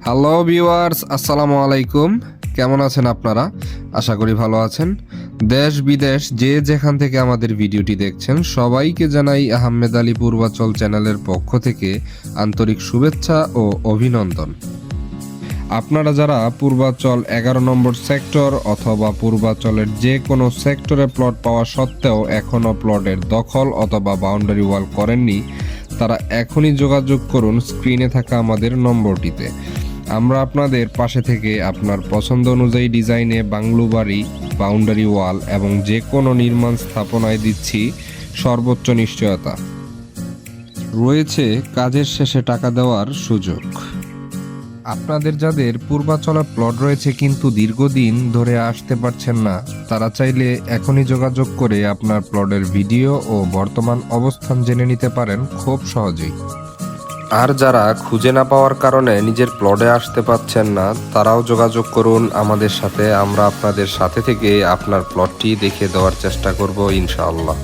Hello viewers, আসসালামু আলাইকুম। কেমন আছেন আপনারা? আশা করি ভালো আছেন। দেশ বিদেশ যে যেখান থেকে আমাদের ভিডিওটি দেখছেন সবাইকে জানাই আহমেদ আলী পূর্বাচল চ্যানেলের পক্ষ থেকে আন্তরিক শুভেচ্ছা ও অভিনন্দন। আপনারা যারা পূর্বাচল 11 নম্বর সেক্টর অথবা পূর্বাচলের যে কোনো সেক্টরে প্লট পাওয়া সত্ত্বেও এখনও প্লটের দখল অথবা বাউন্ডারি ওয়াল করেননি, তারা এখনই যোগাযোগ করুন স্ক্রিনে থাকা আমাদের নম্বরটিতে। আমরা আপনাদের পাশে থেকে আপনার পছন্দ অনুযায়ী ডিজাইনে বাংলো বাড়ি, বাউন্ডারি ওয়াল এবং যে কোনো নির্মাণ স্থাপনায় দিচ্ছি সর্বোচ্চ নিশ্চয়তা। রয়েছে কাজের শেষে টাকা দেওয়ার সুযোগ। আপনাদের যাদের পূর্বাচলে প্লট রয়েছে কিন্তু দীর্ঘদিন ধরে আসতে পারছেন না, তারা চাইলে এখনই যোগাযোগ করে আপনার প্লটের ভিডিও ও বর্তমান অবস্থান জেনে নিতে পারেন খুব সহজেই। আর যারা খুঁজে না পাওয়ার কারণে নিজের প্লটে আসতে পারছেন না, তারাও যোগাযোগ করুন আমাদের সাথে। আমরা আপনাদের সাথে থেকে আপনার প্লটটি দেখে দেওয়ার চেষ্টা করব ইনশাআল্লাহ।